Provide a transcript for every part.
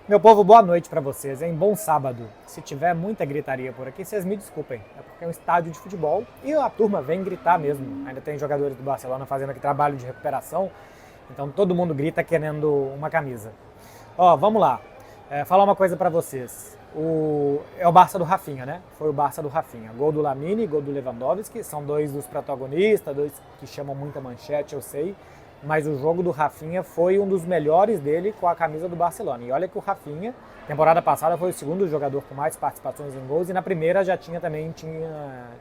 Meu povo, boa noite pra vocês, hein? Bom sábado. Se tiver muita gritaria por aqui, vocês me desculpem. É porque é um estádio de futebol e a turma vem gritar mesmo. Ainda tem jogadores do Barcelona fazendo aqui trabalho de recuperação, então todo mundo grita querendo uma camisa. Ó, vamos lá. Falar uma coisa pra vocês. É o Barça do Rafinha, né? Foi o Barça do Rafinha. Gol do Lamine, gol do Lewandowski, são dois dos protagonistas, dois que chamam muita manchete, eu sei. Mas o jogo do Rafinha foi um dos melhores dele com a camisa do Barcelona. E olha que o Rafinha, temporada passada, foi o segundo jogador com mais participações em gols e na primeira já tinha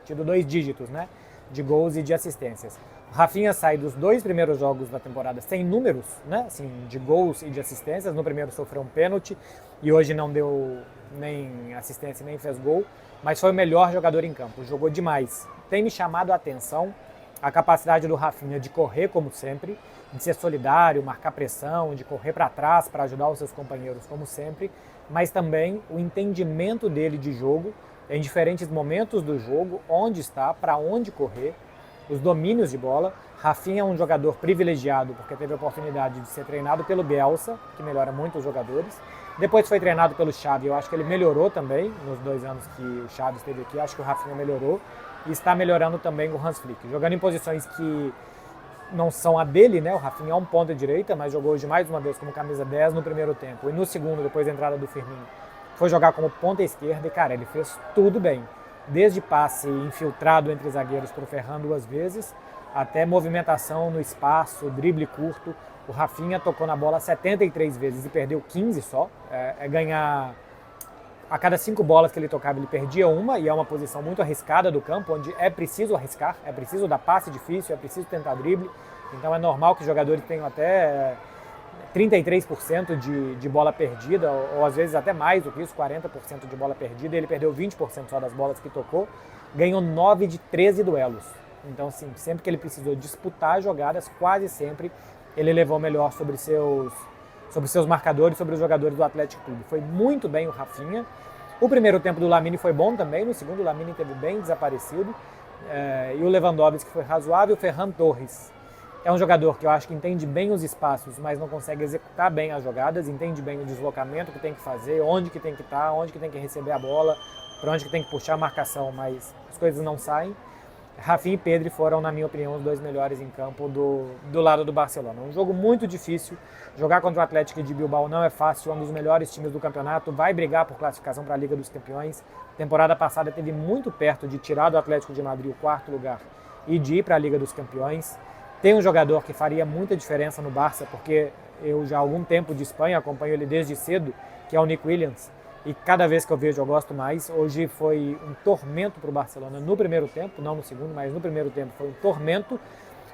tido 2 dígitos, né? De gols e de assistências. O Rafinha sai dos 2 primeiros jogos da temporada sem números, né? Assim, de gols e de assistências. No primeiro sofreu um pênalti e hoje não deu nem assistência nem fez gol, mas foi o melhor jogador em campo. Jogou demais. Tem me chamado a atenção a capacidade do Rafinha de correr como sempre, de ser solidário, marcar pressão, de correr para trás para ajudar os seus companheiros como sempre, mas também o entendimento dele de jogo em diferentes momentos do jogo, onde está, para onde correr, os domínios de bola. Rafinha é um jogador privilegiado porque teve a oportunidade de ser treinado pelo Bielsa, que melhora muito os jogadores. Depois foi treinado pelo Xavi, eu acho que ele melhorou também nos 2 anos que o Xavi esteve aqui, acho que o Rafinha melhorou e está melhorando também o Hans Flick, jogando em posições que não são a dele, né? O Rafinha é um ponta direita, mas jogou hoje mais uma vez como camisa 10 no primeiro tempo e no segundo, depois da entrada do Firmino, foi jogar como ponta esquerda e, cara, ele fez tudo bem. Desde passe infiltrado entre zagueiros para o Ferran 2 vezes, até movimentação no espaço, drible curto. O Rafinha tocou na bola 73 vezes e perdeu 15 só. Ganhar a cada 5 bolas que ele tocava, ele perdia uma, e é uma posição muito arriscada do campo, onde é preciso arriscar, é preciso dar passe difícil, é preciso tentar drible. Então é normal que os jogadores tenham até 33% de bola perdida, ou às vezes até mais do que isso, 40% de bola perdida. Ele perdeu 20% só das bolas que tocou, ganhou 9 de 13 duelos. Então, assim, sempre que ele precisou disputar jogadas, quase sempre ele levou melhor sobre seus marcadores, sobre os jogadores do Atlético Clube. Foi muito bem o Rafinha. O primeiro tempo do Lamine foi bom também, no segundo o Lamine teve bem desaparecido. E o Lewandowski foi razoável. O Ferran Torres é um jogador que eu acho que entende bem os espaços, mas não consegue executar bem as jogadas, entende bem o deslocamento que tem que fazer, onde que tem que estar, onde que tem que receber a bola, para onde que tem que puxar a marcação, mas as coisas não saem. Rafinha e Pedri foram, na minha opinião, os 2 melhores em campo do lado do Barcelona. Um jogo muito difícil. Jogar contra o Atlético de Bilbao não é fácil, é um dos melhores times do campeonato, vai brigar por classificação para a Liga dos Campeões. Temporada passada teve muito perto de tirar do Atlético de Madrid o 4º lugar e de ir para a Liga dos Campeões. Tem um jogador que faria muita diferença no Barça, porque eu já há algum tempo de Espanha acompanho ele desde cedo, que é o Nico Williams. E cada vez que eu vejo eu gosto mais. Hoje foi um tormento para o Barcelona no primeiro tempo, não no segundo, mas no primeiro tempo foi um tormento.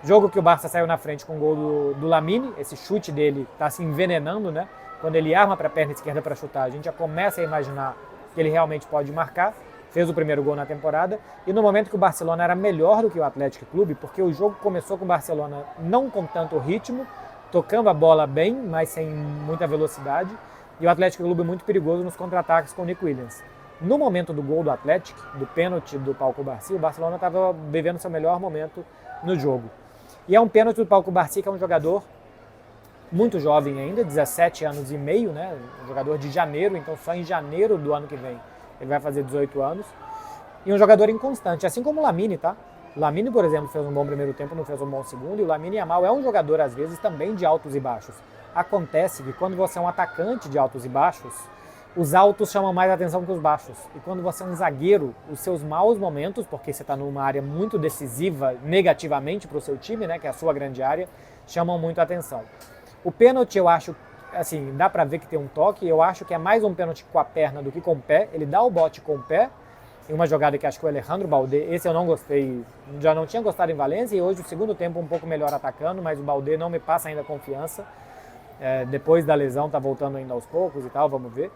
Jogo que o Barça saiu na frente com o gol do Lamine, esse chute dele está se envenenando, né? Quando ele arma para a perna esquerda para chutar, a gente já começa a imaginar que ele realmente pode marcar. Fez o primeiro gol na temporada, e no momento que o Barcelona era melhor do que o Atlético Clube, porque o jogo começou com o Barcelona não com tanto ritmo, tocando a bola bem, mas sem muita velocidade, e o Atlético Clube muito perigoso nos contra-ataques com o Nico Williams. No momento do gol do Atlético, do pênalti do Pau Cubarsí, o Barcelona estava vivendo seu melhor momento no jogo. E é um pênalti do Pau Cubarsí, que é um jogador muito jovem ainda, 17 anos e meio, né? Um jogador de janeiro, então só em janeiro do ano que vem ele vai fazer 18 anos. E um jogador inconstante, assim como o Lamine, tá? O Lamine, por exemplo, fez um bom primeiro tempo, não fez um bom segundo. E o Lamine Yamal é um jogador, às vezes, também de altos e baixos. Acontece que quando você é um atacante de altos e baixos, os altos chamam mais atenção que os baixos. E quando você é um zagueiro, os seus maus momentos, porque você está numa área muito decisiva negativamente para o seu time, né, que é a sua grande área, chamam muito atenção. O pênalti, eu acho, assim, dá pra ver que tem um toque. Eu acho que é mais um pênalti com a perna do que com o pé. Ele dá o bote com o pé, em uma jogada que acho que o Alejandro Baldé, esse eu não gostei, já não tinha gostado em Valência, e hoje o segundo tempo um pouco melhor atacando, mas o Baldé não me passa ainda confiança. Depois da lesão tá voltando ainda aos poucos e tal, vamos ver.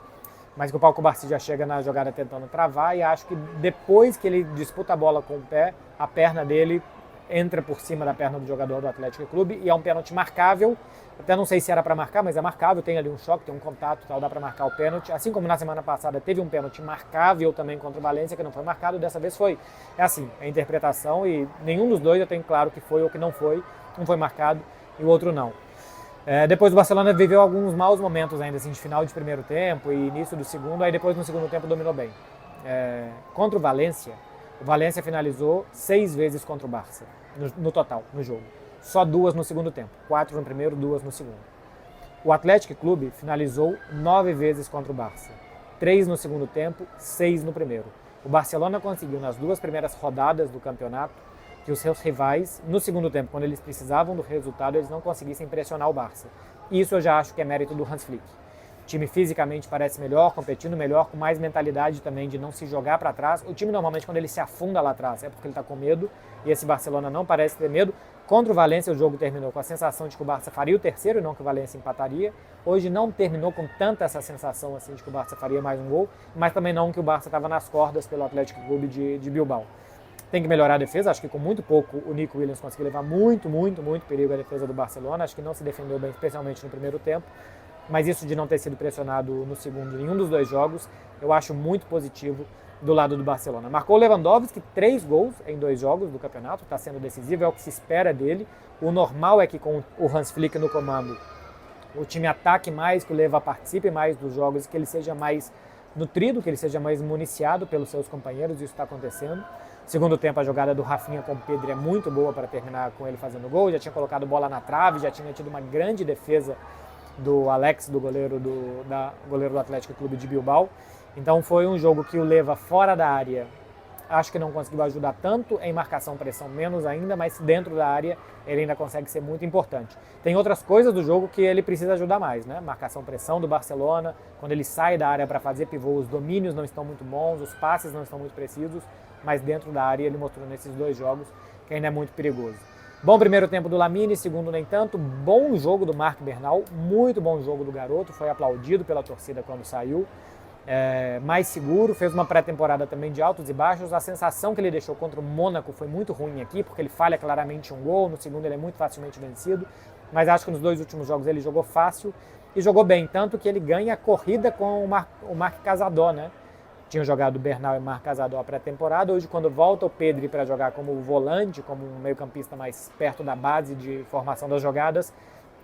Mas que o Pau Cubarsí já chega na jogada tentando travar, e acho que depois que ele disputa a bola com o pé, a perna dele entra por cima da perna do jogador do Atlético Clube, e é um pênalti marcável. Até não sei se era para marcar, mas é marcável, tem ali um choque, tem um contato e tal, dá para marcar o pênalti. Assim como na semana passada teve um pênalti marcável também contra o Valência, que não foi marcado, dessa vez foi. É assim, é interpretação, e nenhum dos dois eu tenho claro que foi ou que não foi. Um foi marcado e o outro não. Depois o Barcelona viveu alguns maus momentos ainda, assim, de final de primeiro tempo e início do segundo, aí depois no segundo tempo dominou bem. Contra o Valência finalizou 6 vezes contra o Barça, no total, no jogo. Só 2 no segundo tempo, 4 no primeiro, 2 no segundo. O Athletic Clube finalizou 9 vezes contra o Barça, 3 no segundo tempo, 6 no primeiro. O Barcelona conseguiu nas 2 primeiras rodadas do campeonato que os seus rivais, no segundo tempo, quando eles precisavam do resultado, eles não conseguissem pressionar o Barça. Isso eu já acho que é mérito do Hans Flick. O time fisicamente parece melhor, competindo melhor, com mais mentalidade também de não se jogar para trás. O time normalmente quando ele se afunda lá atrás é porque ele está com medo, e esse Barcelona não parece ter medo. Contra o Valência o jogo terminou com a sensação de que o Barça faria o terceiro e não que o Valência empataria. Hoje não terminou com tanta essa sensação assim de que o Barça faria mais um gol, mas também não que o Barça estava nas cordas pelo Atlético Clube de Bilbao. Tem que melhorar a defesa, acho que com muito pouco o Nico Williams conseguiu levar muito perigo à defesa do Barcelona, acho que não se defendeu bem, especialmente no primeiro tempo, mas isso de não ter sido pressionado no segundo em nenhum dos 2 jogos, eu acho muito positivo do lado do Barcelona. Marcou o Lewandowski 3 gols em 2 jogos do campeonato, está sendo decisivo, é o que se espera dele. O normal é que com o Hans Flick no comando, o time ataque mais, que o Leva participe mais dos jogos, que ele seja mais nutrido, que ele seja mais municiado pelos seus companheiros, isso está acontecendo. Segundo tempo, a jogada do Rafinha com o Pedri é muito boa para terminar com ele fazendo gol, já tinha colocado bola na trave, já tinha tido uma grande defesa do Alex, do goleiro do Atlético Clube de Bilbao. Então foi um jogo que o Leva fora da área, acho que não conseguiu ajudar tanto em marcação-pressão, menos ainda, mas dentro da área ele ainda consegue ser muito importante. Tem outras coisas do jogo que ele precisa ajudar mais, né? Marcação-pressão do Barcelona, quando ele sai da área para fazer pivô, os domínios não estão muito bons, os passes não estão muito precisos, mas dentro da área ele mostrou nesses 2 jogos que ainda é muito perigoso. Bom primeiro tempo do Lamine, segundo nem tanto, bom jogo do Marc Bernal, muito bom jogo do garoto, foi aplaudido pela torcida quando saiu, mais seguro, fez uma pré-temporada também de altos e baixos, a sensação que ele deixou contra o Mônaco foi muito ruim aqui, porque ele falha claramente um gol, no segundo ele é muito facilmente vencido, mas acho que nos 2 últimos jogos ele jogou fácil e jogou bem, tanto que ele ganha a corrida com o Marc Casadó, né? Tinha jogado o Bernal e Marc Casadó a pré-temporada. Hoje, quando volta o Pedri para jogar como volante, como um meio-campista mais perto da base de formação das jogadas,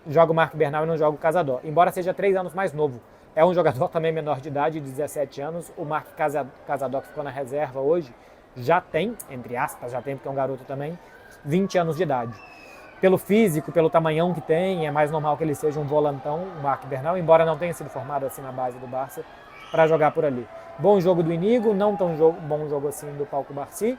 joga o Marc Bernal e não joga o Casadó. Embora seja 3 anos mais novo. É um jogador também menor de idade, de 17 anos. O Marc Casadó, que ficou na reserva hoje, já tem, entre aspas, já tem porque é um garoto também, 20 anos de idade. Pelo físico, pelo tamanhão que tem, é mais normal que ele seja um volantão, o Marc Bernal, embora não tenha sido formado assim na base do Barça, para jogar por ali. Bom jogo do Inigo, não tão bom jogo assim do Pau Cubarsí.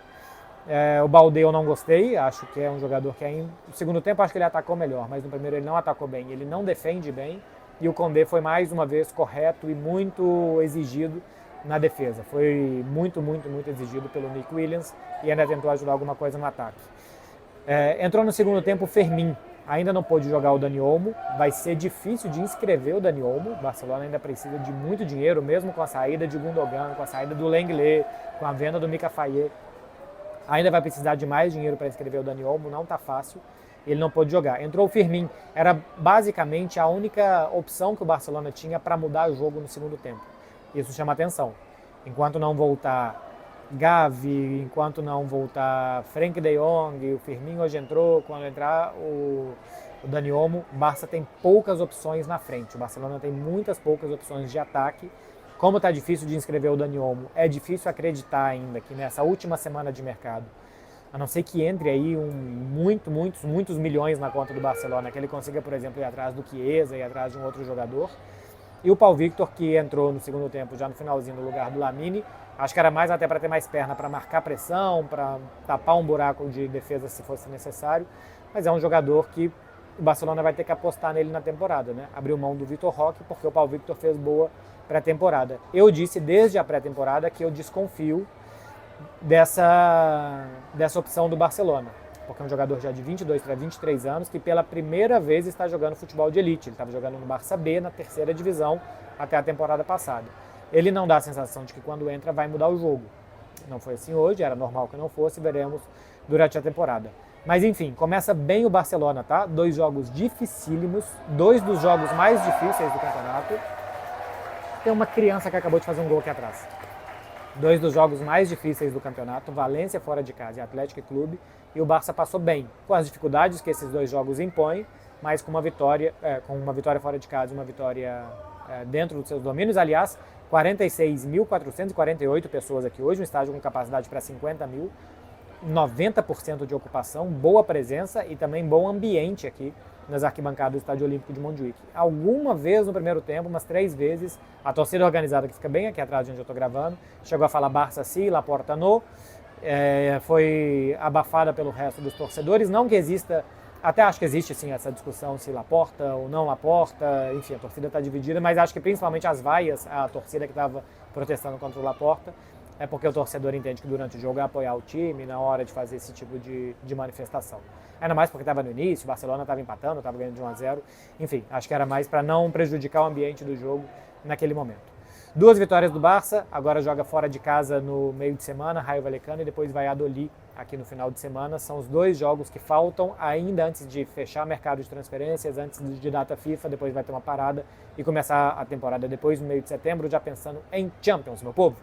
O Baldé eu não gostei, acho que é um jogador que ainda... No segundo tempo acho que ele atacou melhor, mas no primeiro ele não atacou bem, ele não defende bem. E o Condé foi mais uma vez correto e muito exigido na defesa. Foi muito exigido pelo Nico Williams e ainda tentou ajudar alguma coisa no ataque. Entrou no segundo tempo o Fermin. Ainda não pôde jogar o Dani Olmo, vai ser difícil de inscrever o Dani Olmo. O Barcelona ainda precisa de muito dinheiro, mesmo com a saída de Gundogan, com a saída do Lenglet, com a venda do Mika Faye. Ainda vai precisar de mais dinheiro para inscrever o Dani Olmo, não está fácil, ele não pôde jogar. Entrou o Firmino, era basicamente a única opção que o Barcelona tinha para mudar o jogo no segundo tempo. Isso chama atenção. Enquanto não voltar Gavi, enquanto não voltar Frenkie de Jong, o Firmino hoje entrou, quando entrar o Dani Olmo, o Barça tem poucas opções na frente, o Barcelona tem poucas opções de ataque. Como está difícil de inscrever o Dani Olmo, é difícil acreditar ainda que nessa última semana de mercado, a não ser que entre aí muitos milhões na conta do Barcelona, que ele consiga, por exemplo, ir atrás do Chiesa, ir atrás de um outro jogador. E o Pau Victor, que entrou no segundo tempo, já no finalzinho, no lugar do Lamine, acho que era mais até para ter mais perna, para marcar pressão, para tapar um buraco de defesa se fosse necessário, mas é um jogador que o Barcelona vai ter que apostar nele na temporada, né? Abriu mão do Vitor Roque porque o Pau Victor fez boa pré-temporada. Eu disse desde a pré-temporada que eu desconfio dessa opção do Barcelona, porque é um jogador já de 22 para 23 anos que pela primeira vez está jogando futebol de elite. Ele estava jogando no Barça B, na terceira divisão, até a temporada passada. Ele não dá a sensação de que quando entra vai mudar o jogo. Não foi assim hoje, era normal que não fosse, veremos durante a temporada. Mas enfim, começa bem o Barcelona, tá? 2 jogos dificílimos, 2 dos jogos mais difíceis do campeonato. Tem uma criança que acabou de fazer um gol aqui atrás. 2 dos jogos mais difíceis do campeonato, Valência fora de casa e Atlético Clube, e o Barça passou bem, com as dificuldades que esses 2 jogos impõem, mas com uma vitória fora de casa e uma vitória dentro dos seus domínios. Aliás, 46.448 pessoas aqui hoje, um estádio com capacidade para 50 mil, 90% de ocupação, boa presença e também bom ambiente aqui nas arquibancadas do Estádio Olímpico de Montjuic. Alguma vez no primeiro tempo, umas 3 vezes, a torcida organizada, que fica bem aqui atrás de onde eu estou gravando, chegou a falar Barça sim, Laporta no, foi abafada pelo resto dos torcedores. Não que exista, até acho que existe sim essa discussão se Laporta ou não Laporta, enfim, a torcida está dividida, mas acho que principalmente as vaias, a torcida que estava protestando contra o Laporta, é porque o torcedor entende que durante o jogo é apoiar o time na hora de fazer esse tipo de manifestação. Ainda mais porque estava no início, o Barcelona estava empatando, estava ganhando de 1-0. Enfim, acho que era mais para não prejudicar o ambiente do jogo naquele momento. 2 vitórias do Barça, agora joga fora de casa no meio de semana, Rayo Vallecano, e depois vai a Valladolid aqui no final de semana. São os 2 jogos que faltam ainda antes de fechar o mercado de transferências, antes de data FIFA, depois vai ter uma parada e começar a temporada depois, no meio de setembro, já pensando em Champions, meu povo.